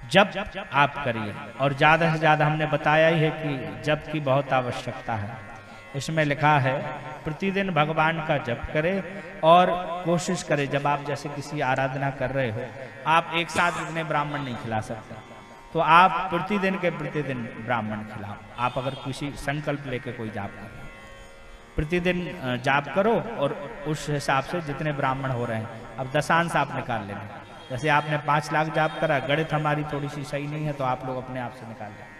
जब आप करिए, और ज़्यादा से ज़्यादा हमने बताया ही है कि जप की बहुत आवश्यकता है। इसमें लिखा है प्रतिदिन भगवान का जप करें और कोशिश करें, जब आप जैसे किसी आराधना कर रहे हो, आप एक साथ इतने ब्राह्मण नहीं खिला सकते, तो आप प्रतिदिन के प्रतिदिन ब्राह्मण खिलाओ। आप अगर किसी संकल्प लेके कोई जाप कर रहे हो, प्रतिदिन जाप करो और उस हिसाब से जितने ब्राह्मण हो रहे हैं, अब दशांश आप निकाल लेना। जैसे आपने 5 लाख जाप करा, गणित हमारी थोड़ी सी सही नहीं है तो आप लोग अपने आप से निकाल लें।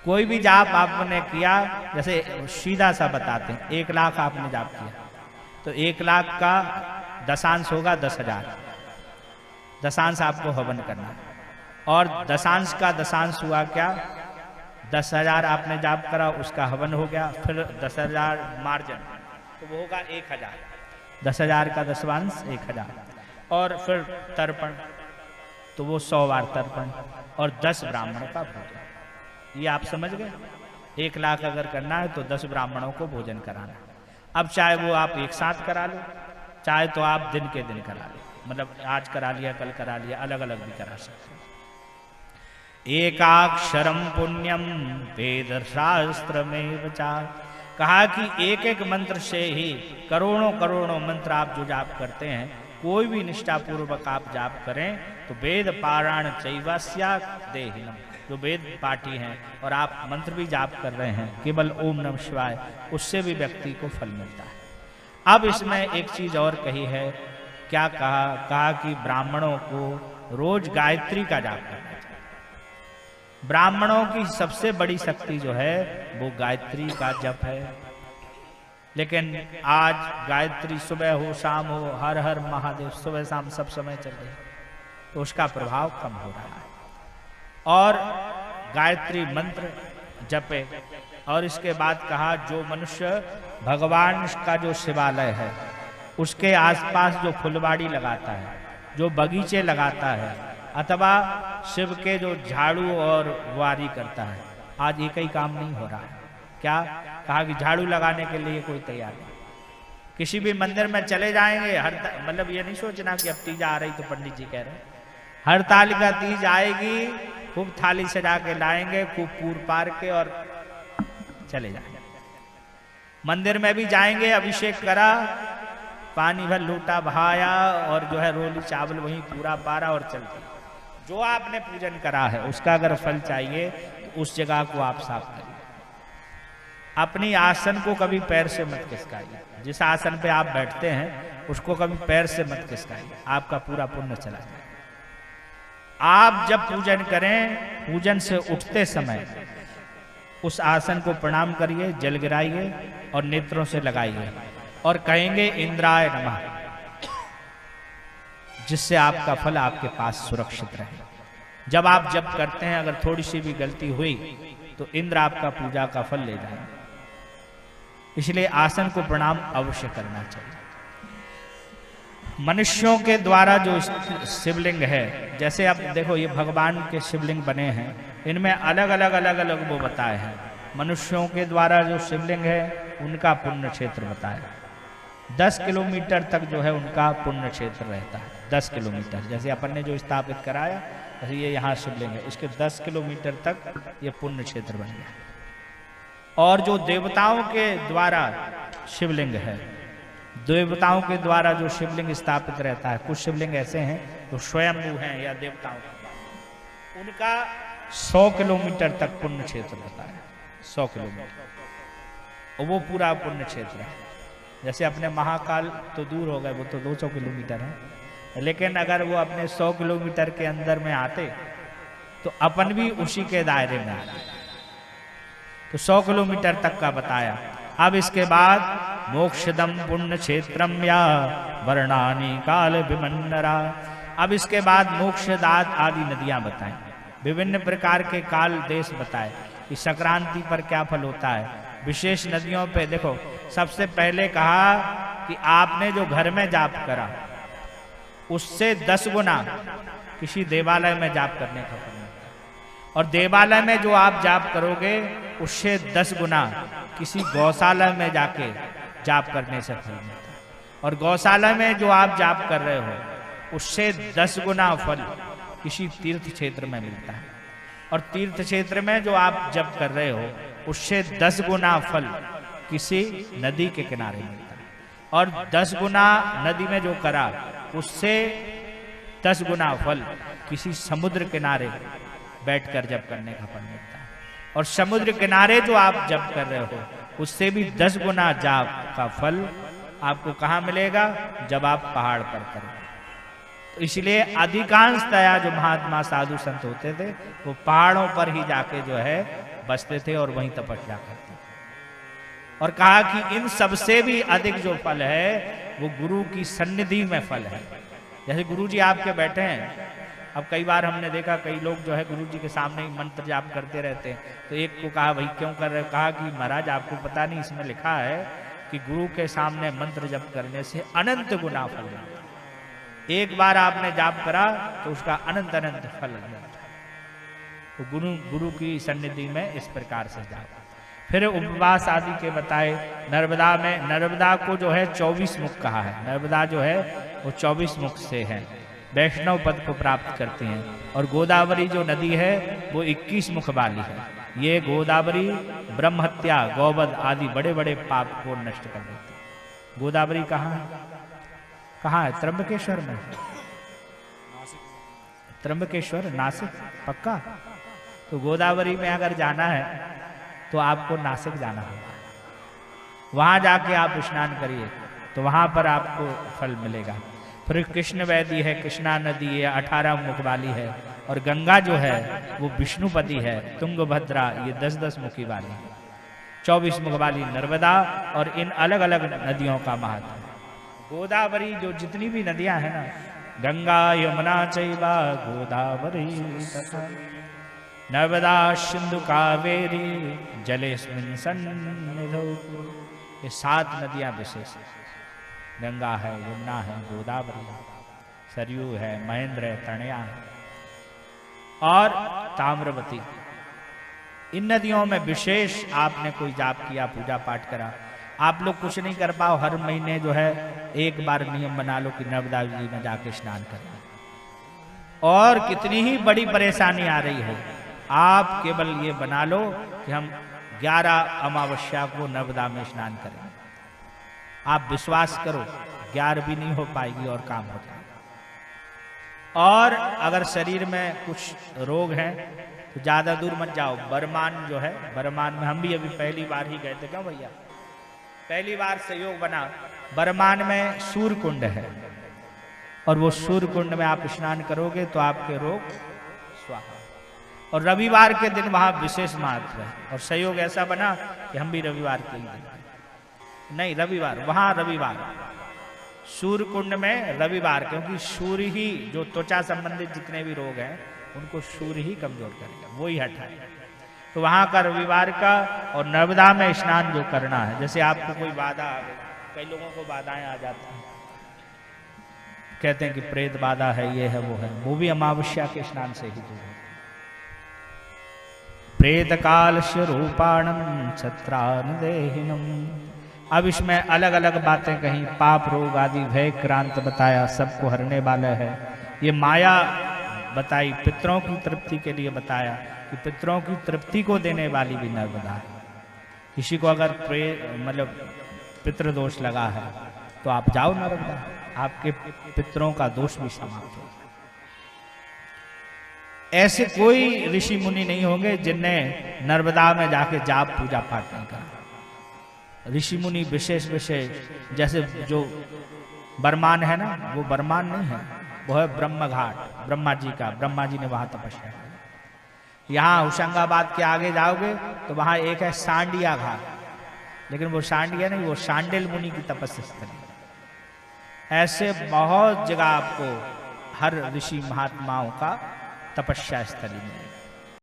कोई भी जाप आपने किया, जैसे सीधा सा बताते हैं, 1 लाख आपने जाप किया तो 1 लाख का दशांश होगा 10,000। दशांश आपको हवन करना, और दशांश का दशांश हुआ क्या, 10,000 आपने जाप करा, उसका हवन हो गया, फिर 10,000 मार्जन, तो वो होगा 1,000। 10,000 का दशवांश 1,000, और फिर तर्पण, तो वो 100 बार तर्पण, और 10 ब्राह्मणों का भोजन। ये आप समझ गए। 1 लाख अगर करना है तो 10 ब्राह्मणों को भोजन कराना। अब चाहे वो आप एक साथ करा लो, चाहे तो आप दिन के दिन करा लो, मतलब आज करा लिया, कल करा लिया, अलग अलग भी करा सकते हैं। एकाक्षरम पुण्यम वेद शास्त्र में बचा, कहा कि एक एक मंत्र से ही करोड़ों करोड़ों मंत्र आप जो जाप करते हैं, कोई भी निष्ठा पूर्वक आप जाप करें तो वेद पारायण चैवस्या देहिनम, जो वेद पाठी हैं और आप मंत्र भी जाप कर रहे हैं केवल ओम नमः शिवाय, उससे भी व्यक्ति को फल मिलता है। अब इसमें एक चीज और कही है, क्या कहा कि ब्राह्मणों को रोज गायत्री का जाप करना चाहिए। ब्राह्मणों की सबसे बड़ी शक्ति जो है वो गायत्री का जप है। लेकिन आज गायत्री सुबह हो शाम हो, हर हर महादेव सुबह शाम सब समय चल रही है, तो उसका प्रभाव कम हो रहा है। और गायत्री मंत्र जपे, और इसके बाद कहा जो मनुष्य भगवान का जो शिवालय है उसके आसपास जो फुलवाड़ी लगाता है, जो बगीचे लगाता है, अथवा शिव के जो झाड़ू और वारी करता है, आज एक ही काम नहीं हो रहा है। क्या कहा कि झाड़ू लगाने के लिए कोई तैयार नहीं। किसी भी मंदिर में चले जाएंगे, मतलब ये नहीं सोचना कि अब तीज आ रही तो पंडित जी कह रहे हैं, हरतालिका तीज आएगी, खूब थाली सजा के लाएंगे, खूब पूर पार के और चले जाएंगे। मंदिर में भी जाएंगे, अभिषेक करा, पानी भर लोटा बहाया, और जो है रोली चावल वहीं पूरा पारा और चल दिया। जो आपने पूजन करा है उसका अगर फल चाहिए तो उस जगह को आप साफ करिए। अपनी आसन को कभी पैर से मत खिसकाइए। जिस आसन पे आप बैठते हैं उसको कभी पैर से मत खिसकाइए, आपका पूरा पुण्य चला जाए। आप जब पूजन करें, पूजन से उठते समय उस आसन को प्रणाम करिए, जल गिराइए और नेत्रों से लगाइए और कहेंगे इंद्राय नमः, जिससे आपका फल आपके पास सुरक्षित रहे। जब आप जप करते हैं अगर थोड़ी सी भी गलती हुई तो इंद्र आपका पूजा का फल ले जाएंगे। इसलिए आसन को प्रणाम अवश्य करना चाहिए। मनुष्यों के द्वारा जो शिवलिंग है, जैसे आप देखो ये भगवान के शिवलिंग बने हैं, इनमें अलग अलग वो बताए हैं। मनुष्यों के द्वारा जो शिवलिंग है उनका पुण्य क्षेत्र बताया, 10 किलोमीटर तक जो है उनका पुण्य क्षेत्र रहता है। 10 किलोमीटर, जैसे अपन ने जो स्थापित कराया, जैसे ये यहाँ शिवलिंग है, इसके 10 किलोमीटर तक ये पुण्य क्षेत्र बन गया। और जो देवताओं के द्वारा शिवलिंग है, देवताओं के द्वारा जो शिवलिंग स्थापित रहता है, कुछ शिवलिंग ऐसे हैं जो स्वयंभू हैं या देवताओं के, उनका 100 किलोमीटर तक पुण्य क्षेत्र रहता है। 100 किलोमीटर, और वो पूरा पुण्य क्षेत्र है। जैसे अपने महाकाल तो दूर हो गए, वो तो 200 किलोमीटर है, लेकिन अगर वो अपने 100 किलोमीटर के अंदर में आते तो अपन भी उसी के दायरे में आते। तो 100 किलोमीटर तक का बताया। अब इसके बाद मोक्षदम पुण्य क्षेत्रम या वर्णानी काल विमन्नरा, अब इसके बाद मोक्षदात आदि नदियां बताएं, विभिन्न प्रकार के काल देश बताए कि संक्रांति पर क्या फल होता है। विशेष नदियों पे देखो, सबसे पहले कहा कि आपने जो घर में जाप करा उससे 10 गुना किसी देवालय में जाप करने का फल मिलता है, और देवालय में जो आप जाप करोगे उससे 10 गुना किसी गौशाला में जाके जाप करने से फल मिलता है, और गौशाला में जो आप जाप कर रहे हो उससे 10 गुना फल किसी तीर्थ क्षेत्र में मिलता है। और तीर्थ क्षेत्र में जो आप जप कर रहे हो उससे 10 गुना फल किसी नदी के किनारे मिलता है। और 10 गुना नदी में जो करा उससे 10 गुना फल किसी समुद्र किनारे बैठकर जप करने का फल मिलता है। और समुद्र किनारे जो आप जप कर रहे हो उससे भी 10 गुना जाप का फल आपको कहाँ मिलेगा? जब आप पहाड़ पर करो। तो इसलिए अधिकांशतया जो महात्मा साधु संत होते थे वो पहाड़ों पर ही जाके जो है बसते थे और वहीं तपस्या करते थे। और कहा कि इन सबसे भी अधिक जो फल है वो गुरु की सन्निधि में फल है। जैसे गुरु जी आपके बैठे हैं, अब कई बार हमने देखा कई लोग जो है गुरु जी के सामने ही मंत्र जाप करते रहते हैं। तो एक को कहा भाई क्यों कर रहे हो? कहा कि महाराज आपको पता नहीं, इसमें लिखा है कि गुरु के सामने मंत्र जप करने से अनंत गुना फल मिलता है। एक बार आपने जाप करा तो उसका अनंत अनंत फल मिलता है। तो गुरु की सन्निधि में इस प्रकार से जाप। फिर उपवास आदि के बताए। नर्मदा में, नर्मदा को जो है 24 मुख कहा है। नर्मदा जो है वो 24 मुख से है, वैष्णव पद को प्राप्त करती हैं। और गोदावरी जो नदी है वो 21 मुख वाली है। ये गोदावरी ब्रह्म हत्या, गौवध आदि बड़े बड़े पाप को नष्ट कर देती है। गोदावरी कहाँ है? कहाँ है? त्र्यंबकेश्वर में। त्र्यंबकेश्वर नासिक पक्का? तो गोदावरी में अगर जाना है तो आपको नासिक जाना होगा। वहां जाके आप स्नान करिए तो वहां पर आपको फल मिलेगा। फिर कृष्ण वेदी है, कृष्णा नदी है, 18 मुख वाली है। और गंगा जो है वो विष्णुपति है। तुंगभद्रा ये 10-10 मुखी वाली है। 24 मुख वाली नर्मदा। और इन अलग अलग नदियों का महत्व। गोदावरी जो जितनी भी नदियां हैं ना, गंगा यमुना चैवा गोदावरी तथा नर्मदा सिंधु कावेरी जलेस्मिन् सन्निधौ, ये 7 नदियां विशेष है। गंगा है, यमुना है, गोदावरी है, सरयू है, महेंद्र है, तनया है और ताम्रवती। इन नदियों में विशेष आपने कोई जाप किया, पूजा पाठ करा। आप लोग कुछ नहीं कर पाओ, हर महीने जो है एक बार नियम बना लो कि नर्मदा जी में जाके स्नान करना। और कितनी ही बड़ी परेशानी आ रही हो, आप केवल ये बना लो कि हम 11 अमावस्या को नर्मदा में स्नान करें। आप विश्वास करो 11 भी नहीं हो पाएगी और काम हो जाएगा। और अगर शरीर में कुछ रोग हैं तो ज्यादा दूर मत जाओ। बर्मान जो है, बर्मान में हम भी अभी पहली बार ही गए थे। क्यों भैया? पहली बार सहयोग बना। बर्मान में सूर्य कुंड है और वो सूर्य कुंड में आप स्नान करोगे तो आपके रोग स्वाहा। और रविवार के दिन वहां विशेष महत्व है। और सहयोग ऐसा बना कि हम भी रविवार के दिन, नहीं रविवार, वहां रविवार सूर्य कुंड में रविवार, क्योंकि सूर्य ही जो त्वचा संबंधित जितने भी रोग हैं उनको सूर्य ही कमजोर करेगा, वो ही हटाएगा। तो वहां का रविवार का और नर्मदा में स्नान जो करना है। जैसे आपको कोई बाधा आ गई, कई लोगों को बाधाएं आ जाती हैं, कहते हैं कि प्रेत बाधा है, ये है, वो भी अमावस्या के स्नान से ही दूर है। प्रेत काल स्वरूपाणम छत्रान देहिनम। अब इसमें अलग अलग बातें कहीं, पाप रोग आदि भय क्रांत बताया, सबको हरने वाला है। ये माया बताई, पितरों की तृप्ति के लिए बताया कि पितरों की तृप्ति को देने वाली भी नर्मदा है। किसी को अगर मतलब पितृदोष लगा है तो आप जाओ नर्मदा, आपके पितरों का दोष भी समाप्त हो। ऐसे कोई ऋषि मुनि नहीं होंगे जिनने नर्मदा में जाके जाप पूजा पाठ नहीं करा। ऋषि मुनि विशेष विशेष, जैसे जो बर्मान है ना, वो बर्मान नहीं है, वो है ब्रह्म घाट, ब्रह्मा जी का। ब्रह्मा जी ने वहां तपस्या की। यहाँ होशंगाबाद के आगे जाओगे तो वहां एक है सांडिया घाट, लेकिन वो सांडिया नहीं, वो सांडिल मुनि की तपस्या स्थली। ऐसे बहुत जगह आपको हर ऋषि महात्माओं का तपस्या स्थली मिलेगा।